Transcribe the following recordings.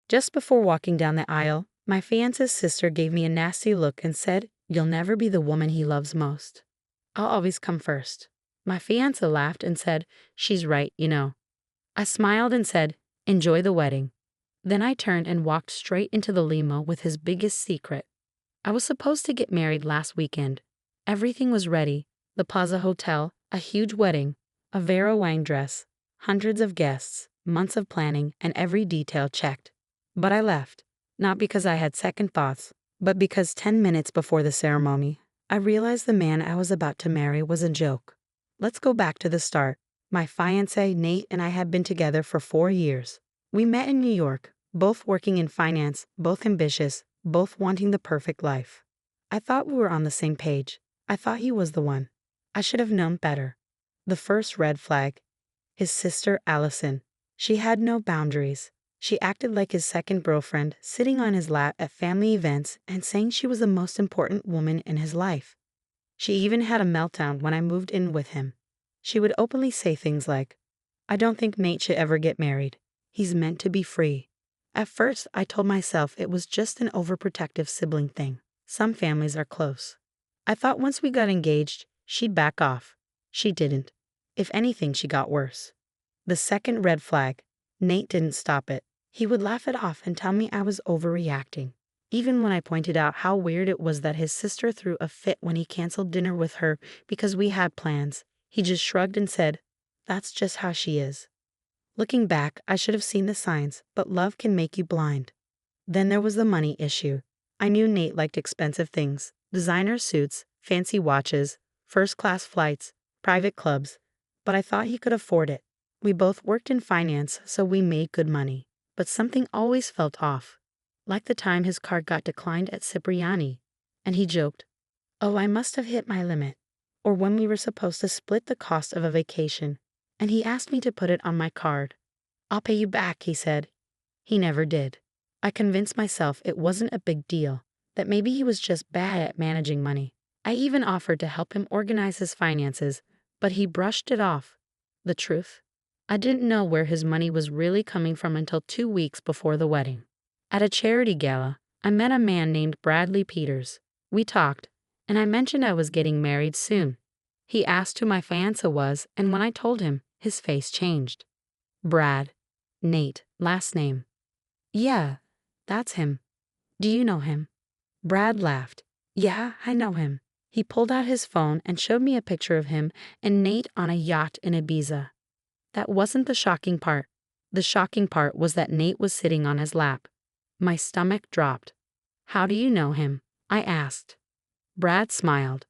Just before walking down the aisle, my fiance's sister gave me a nasty look and said, "You'll never be the woman he loves most. I'll always come first." My fiance laughed and said, "She's right, you know." I smiled and said, "Enjoy the wedding." Then I turned and walked straight into the limo with his biggest secret. I was supposed to get married last weekend. Everything was ready: the Plaza Hotel, a huge wedding, a Vera Wang dress, hundreds of guests, months of planning, and every detail checked. But I left, not because I had second thoughts, but because 10 minutes before the ceremony, I realized the man I was about to marry was a joke. Let's go back to the start. My fiancé, Nate, and I had been together for 4 years. We met in New York, both working in finance, both ambitious, both wanting the perfect life. I thought we were on the same page. I thought he was the one. I should have known better. The first red flag: his sister, Allison. She had no boundaries. She acted like his second girlfriend, sitting on his lap at family events and saying she was the most important woman in his life. She even had a meltdown when I moved in with him. She would openly say things like, "I don't think Nate should ever get married. He's meant to be free." At first, I told myself it was just an overprotective sibling thing. Some families are close. I thought once we got engaged, she'd back off. She didn't. If anything, she got worse. The second red flag: Nate didn't stop it. He would laugh it off and tell me I was overreacting. Even when I pointed out how weird it was that his sister threw a fit when he canceled dinner with her because we had plans, he just shrugged and said, "That's just how she is." Looking back, I should have seen the signs, but love can make you blind. Then there was the money issue. I knew Nate liked expensive things: designer suits, fancy watches, first-class flights, private clubs, but I thought he could afford it. We both worked in finance, so we made good money. But something always felt off. Like the time his card got declined at Cipriani, and he joked, "Oh, I must have hit my limit." Or when we were supposed to split the cost of a vacation, and he asked me to put it on my card. "I'll pay you back," he said. He never did. I convinced myself it wasn't a big deal, that maybe he was just bad at managing money. I even offered to help him organize his finances, but he brushed it off. The truth? I didn't know where his money was really coming from until 2 weeks before the wedding. At a charity gala, I met a man named Bradley Peters. We talked, and I mentioned I was getting married soon. He asked who my fiancé was, and when I told him, his face changed. "Brad. Nate, last name." "Yeah, that's him. Do you know him?" Brad laughed. "Yeah, I know him." He pulled out his phone and showed me a picture of him and Nate on a yacht in Ibiza. That wasn't the shocking part. The shocking part was that Nate was sitting on his lap. My stomach dropped. "How do you know him?" I asked. Brad smiled.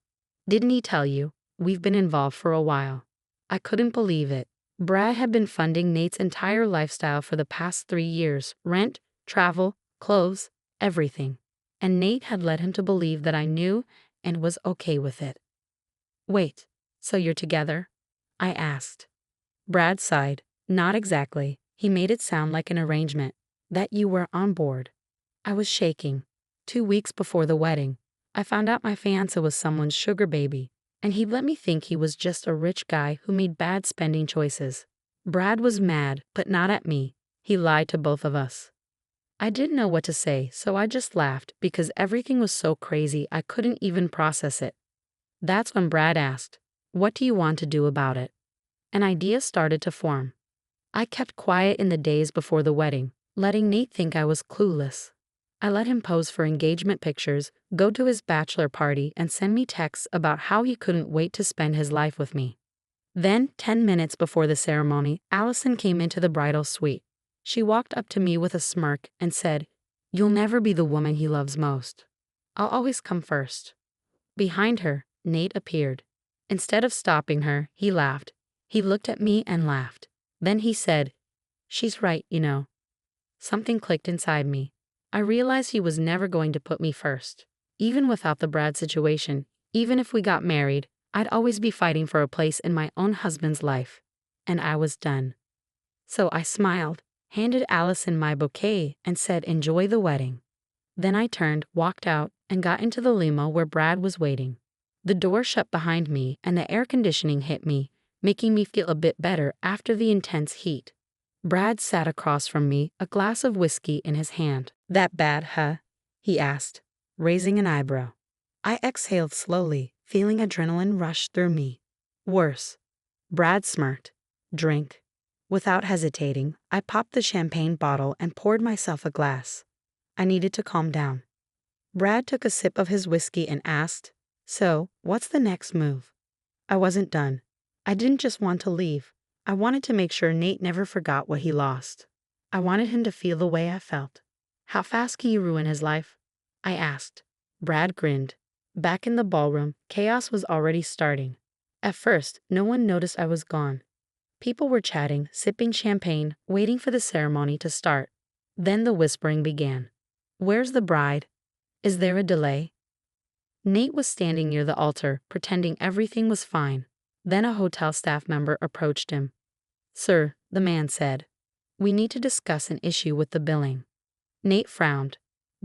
"Didn't he tell you? We've been involved for a while." I couldn't believe it. Brad had been funding Nate's entire lifestyle for the past 3 years: rent, travel, clothes, everything. And Nate had led him to believe that I knew and was okay with it. "Wait, so you're together?" I asked. Brad sighed. "Not exactly." He made it sound like an arrangement, that you were on board. I was shaking. 2 weeks before the wedding, I found out my fiancé was someone's sugar baby, and he'd let me think he was just a rich guy who made bad spending choices. Brad was mad, but not at me. He lied to both of us. I didn't know what to say, so I just laughed because everything was so crazy I couldn't even process it. That's when Brad asked, "What do you want to do about it?" An idea started to form. I kept quiet in the days before the wedding, letting Nate think I was clueless. I let him pose for engagement pictures, go to his bachelor party, and send me texts about how he couldn't wait to spend his life with me. Then, 10 minutes before the ceremony, Allison came into the bridal suite. She walked up to me with a smirk and said, "You'll never be the woman he loves most. I'll always come first." Behind her, Nate appeared. Instead of stopping her, he laughed. He looked at me and laughed. Then he said, "She's right, you know." Something clicked inside me. I realized he was never going to put me first. Even without the Brad situation, even if we got married, I'd always be fighting for a place in my own husband's life. And I was done. So I smiled, handed Allison my bouquet, and said, "Enjoy the wedding." Then I turned, walked out, and got into the limo where Brad was waiting. The door shut behind me and the air conditioning hit me, making me feel a bit better after the intense heat. Brad sat across from me, a glass of whiskey in his hand. That bad, huh? He asked, raising an eyebrow. I exhaled slowly, feeling adrenaline rush through me. Worse. Brad smirked. Drink. Without hesitating, I popped the champagne bottle and poured myself a glass. I needed to calm down. Brad took a sip of his whiskey and asked, "So, what's the next move?" I wasn't done. I didn't just want to leave. I wanted to make sure Nate never forgot what he lost. I wanted him to feel the way I felt. How fast can you ruin his life? I asked. Brad grinned. Back in the ballroom, chaos was already starting. At first, no one noticed I was gone. People were chatting, sipping champagne, waiting for the ceremony to start. Then the whispering began. Where's the bride? Is there a delay? Nate was standing near the altar, pretending everything was fine. Then a hotel staff member approached him. Sir, the man said, we need to discuss an issue with the billing. Nate frowned.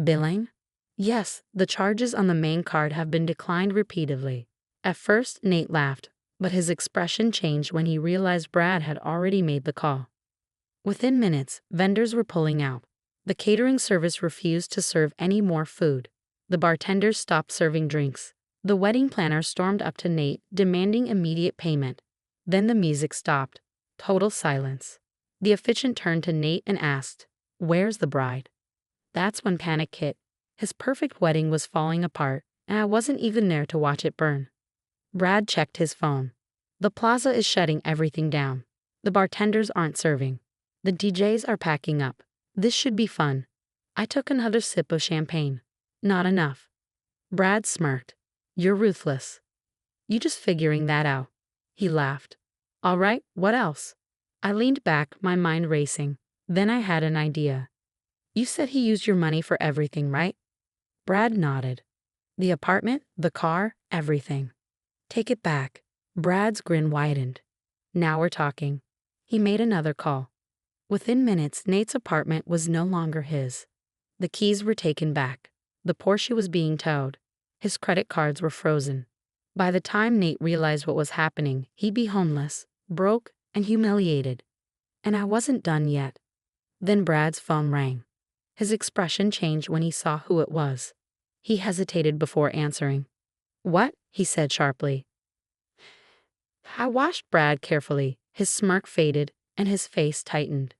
Billing? Yes, the charges on the main card have been declined repeatedly. At first, Nate laughed, but his expression changed when he realized Brad had already made the call. Within minutes, vendors were pulling out. The catering service refused to serve any more food. The bartenders stopped serving drinks. The wedding planner stormed up to Nate, demanding immediate payment. Then the music stopped. Total silence. The officiant turned to Nate and asked, "Where's the bride?" That's when panic hit. His perfect wedding was falling apart, and I wasn't even there to watch it burn. Brad checked his phone. The plaza is shutting everything down. The bartenders aren't serving. The DJs are packing up. This should be fun. I took another sip of champagne. Not enough. Brad smirked. You're ruthless. You just figuring that out. He laughed. All right, what else? I leaned back, my mind racing. Then I had an idea. You said he used your money for everything, right? Brad nodded. The apartment, the car, everything. Take it back. Brad's grin widened. Now we're talking. He made another call. Within minutes, Nate's apartment was no longer his. The keys were taken back. The Porsche was being towed. His credit cards were frozen. By the time Nate realized what was happening, he'd be homeless, broke, and humiliated. And I wasn't done yet. Then Brad's phone rang. His expression changed when he saw who it was. He hesitated before answering. What? He said sharply. I watched Brad carefully. His smirk faded, and his face tightened.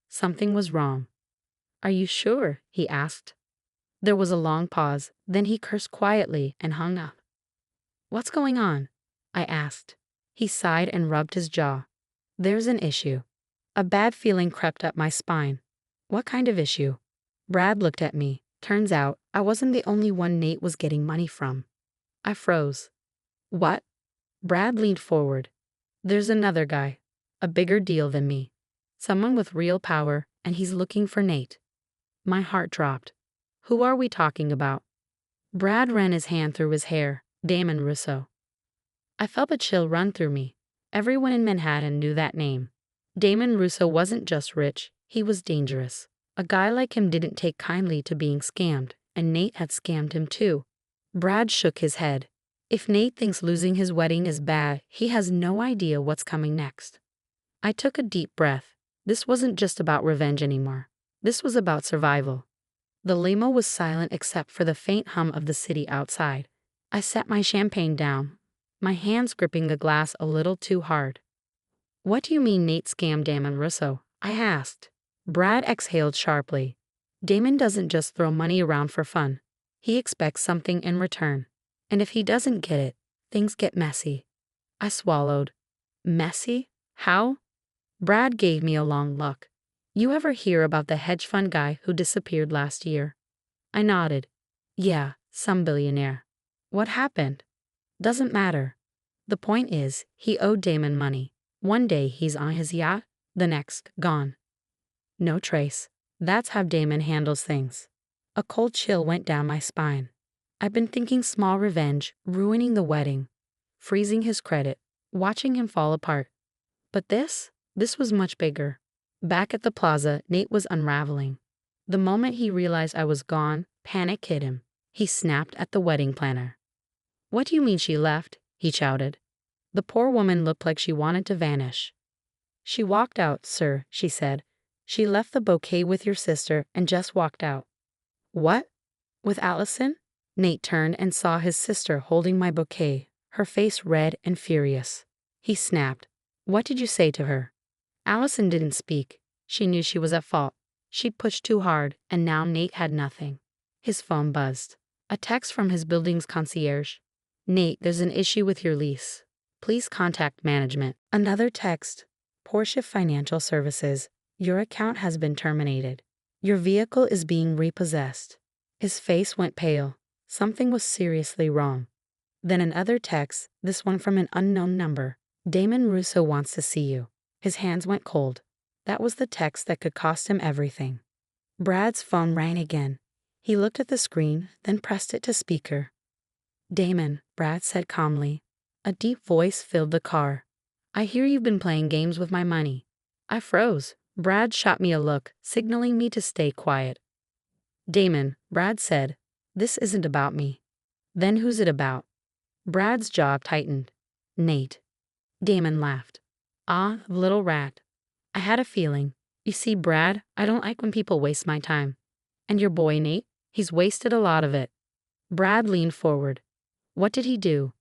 Something was wrong. Are you sure? He asked. There was a long pause, then he cursed quietly and hung up. What's going on? I asked. He sighed and rubbed his jaw. There's an issue. A bad feeling crept up my spine. What kind of issue? Brad looked at me. Turns out, I wasn't the only one Nate was getting money from. I froze. What? Brad leaned forward. There's another guy. A bigger deal than me. Someone with real power, and he's looking for Nate. My heart dropped. Who are we talking about? Brad ran his hand through his hair. Damon Russo. I felt a chill run through me. Everyone in Manhattan knew that name. Damon Russo wasn't just rich, he was dangerous. A guy like him didn't take kindly to being scammed, and Nate had scammed him too. Brad shook his head. If Nate thinks losing his wedding is bad, he has no idea what's coming next. I took a deep breath. This wasn't just about revenge anymore. This was about survival. The limo was silent except for the faint hum of the city outside. I set my champagne down, my hands gripping the glass a little too hard. What do you mean Nate scammed Damon Russo? I asked. Brad exhaled sharply. Damon doesn't just throw money around for fun. He expects something in return. And if he doesn't get it, things get messy. I swallowed. Messy? How? Brad gave me a long look. You ever hear about the hedge fund guy who disappeared last year? I nodded. Yeah, some billionaire. What happened? Doesn't matter. The point is, he owed Damon money. One day he's on his yacht, the next, gone. No trace. That's how Damon handles things. A cold chill went down my spine. I've been thinking small revenge, ruining the wedding, freezing his credit, watching him fall apart. But this was much bigger. Back at the plaza, Nate was unraveling. The moment he realized I was gone, panic hit him. He snapped at the wedding planner. What do you mean she left? He shouted. The poor woman looked like she wanted to vanish. She walked out, sir, she said. She left the bouquet with your sister and just walked out. What? With Allison? Nate turned and saw his sister holding my bouquet, her face red and furious. He snapped. What did you say to her? Allison didn't speak. She knew she was at fault. She'd pushed too hard, and now Nate had nothing. His phone buzzed. A text from his building's concierge. Nate, there's an issue with your lease. Please contact management. Another text. Porsche Financial Services. Your account has been terminated. Your vehicle is being repossessed. His face went pale. Something was seriously wrong. Then another text, this one from an unknown number. Damon Russo wants to see you. His hands went cold. That was the text that could cost him everything. Brad's phone rang again. He looked at the screen, then pressed it to speaker. Damon, Brad said calmly. A deep voice filled the car. I hear you've been playing games with my money. I froze. Brad shot me a look, signaling me to stay quiet. Damon, Brad said, this isn't about me. Then who's it about? Brad's jaw tightened. Nate. Damon laughed. Ah, little rat. I had a feeling. You see, Brad, I don't like when people waste my time. And your boy, Nate, he's wasted a lot of it. Brad leaned forward. What did he do?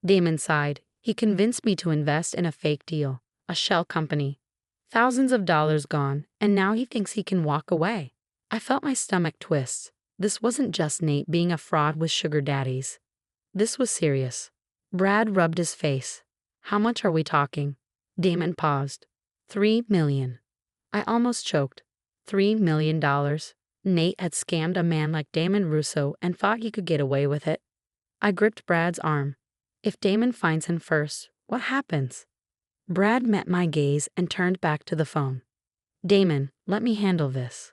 Damon sighed. He convinced me to invest in a fake deal, a shell company. Thousands of dollars gone, and now he thinks he can walk away. I felt my stomach twist. This wasn't just Nate being a fraud with sugar daddies. This was serious. Brad rubbed his face. How much are we talking? Damon paused. $3 million. I almost choked. $3 million. Nate had scammed a man like Damon Russo and thought he could get away with it. I gripped Brad's arm. If Damon finds him first, what happens? Brad met my gaze and turned back to the phone. Damon, let me handle this.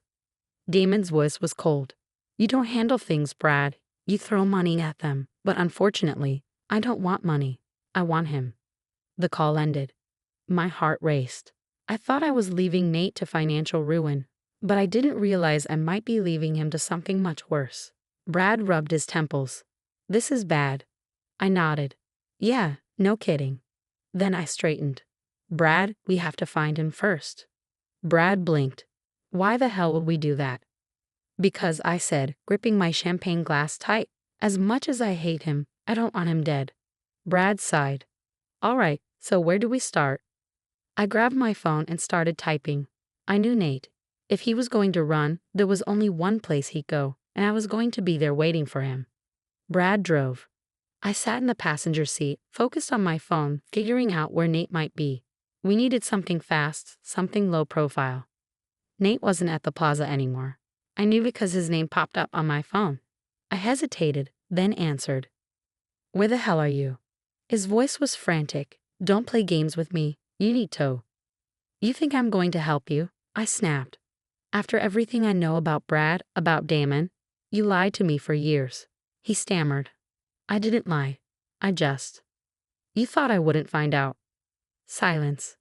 Damon's voice was cold. You don't handle things, Brad. You throw money at them. But unfortunately, I don't want money. I want him. The call ended. My heart raced. I thought I was leaving Nate to financial ruin, but I didn't realize I might be leaving him to something much worse. Brad rubbed his temples. This is bad. I nodded. Yeah, no kidding. Then I straightened. Brad, we have to find him first. Brad blinked. Why the hell would we do that? Because, I said, gripping my champagne glass tight. As much as I hate him, I don't want him dead. Brad sighed. All right, so where do we start? I grabbed my phone and started typing. I knew Nate. If he was going to run, there was only one place he'd go, and I was going to be there waiting for him. Brad drove. I sat in the passenger seat, focused on my phone, figuring out where Nate might be. We needed something fast, something low profile. Nate wasn't at the plaza anymore. I knew because his name popped up on my phone. I hesitated, then answered. Where the hell are you? His voice was frantic. Don't play games with me. You need to. You think I'm going to help you? I snapped. After everything I know about Brad, about Damon, you lied to me for years. He stammered. I didn't lie. I just. You thought I wouldn't find out. Silence.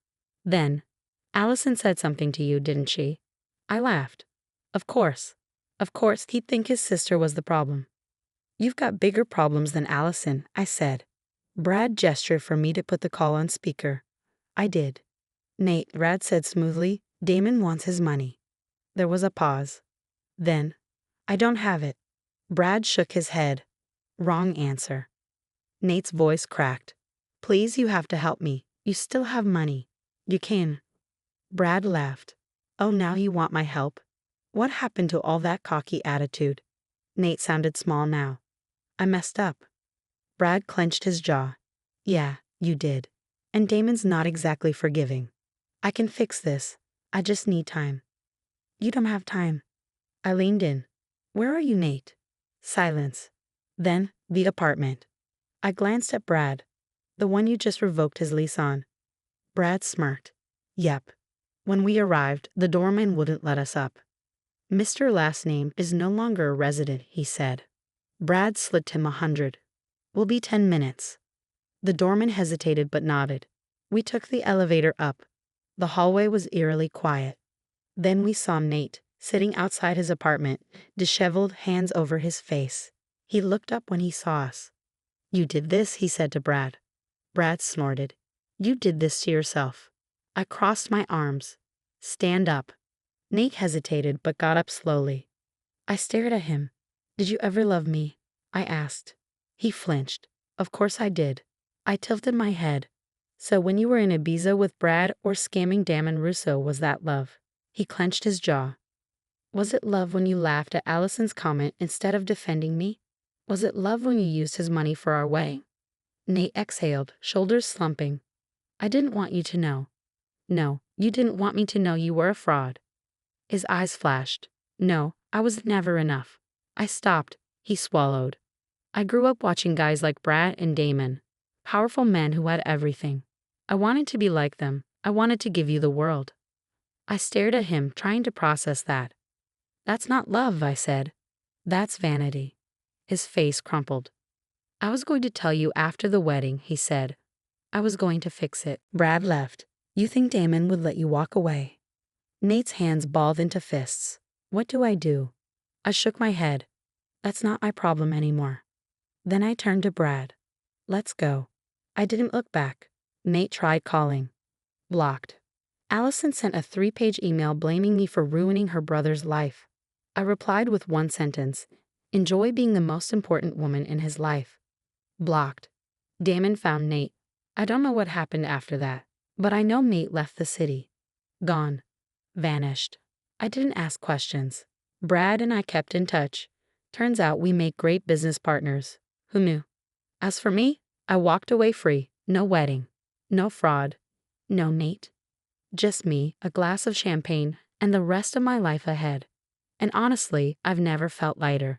Then, Allison said something to you, didn't she? I laughed. Of course. Of course, he'd think his sister was the problem. You've got bigger problems than Allison, I said. Brad gestured for me to put the call on speaker. I did. Nate, Brad said smoothly, Damon wants his money. There was a pause. Then, I don't have it. Brad shook his head. Wrong answer. Nate's voice cracked. Please, you have to help me. You still have money. You can. Brad laughed. Oh, now you want my help? What happened to all that cocky attitude? Nate sounded small now. I messed up. Brad clenched his jaw. Yeah, you did. And Damon's not exactly forgiving. I can fix this. I just need time. You don't have time. I leaned in. Where are you, Nate? Silence. Then, the apartment. I glanced at Brad. The one you just revoked his lease on. Brad smirked. Yep. When we arrived, the doorman wouldn't let us up. Mr. Last Name is no longer a resident, he said. Brad slipped him 100. Will be 10 minutes. The doorman hesitated but nodded. We took the elevator up. The hallway was eerily quiet. Then we saw Nate, sitting outside his apartment, disheveled, hands over his face. He looked up when he saw us. You did this, he said to Brad. Brad snorted. You did this to yourself. I crossed my arms. Stand up. Nate hesitated but got up slowly. I stared at him. Did you ever love me? I asked. He flinched. Of course I did. I tilted my head. So when you were in Ibiza with Brad or scamming Damon Russo, was that love? He clenched his jaw. Was it love when you laughed at Allison's comment instead of defending me? Was it love when you used his money for our wedding? Nate exhaled, shoulders slumping. I didn't want you to know. No, you didn't want me to know you were a fraud. His eyes flashed. No, I was never enough. I stopped. He swallowed. I grew up watching guys like Brad and Damon. Powerful men who had everything. I wanted to be like them. I wanted to give you the world. I stared at him, trying to process that. That's not love, I said. That's vanity. His face crumpled. I was going to tell you after the wedding, he said. I was going to fix it. Brad left. You think Damon would let you walk away? Nate's hands balled into fists. What do I do? I shook my head. That's not my problem anymore. Then I turned to Brad. Let's go. I didn't look back. Nate tried calling. Blocked. Allison sent a 3-page email blaming me for ruining her brother's life. I replied with one sentence. Enjoy being the most important woman in his life. Blocked. Damon found Nate. I don't know what happened after that, but I know Nate left the city. Gone. Vanished. I didn't ask questions. Brad and I kept in touch. Turns out we make great business partners. Who knew? As for me, I walked away free. No wedding. No fraud. No Nate. Just me, a glass of champagne, and the rest of my life ahead. And honestly, I've never felt lighter.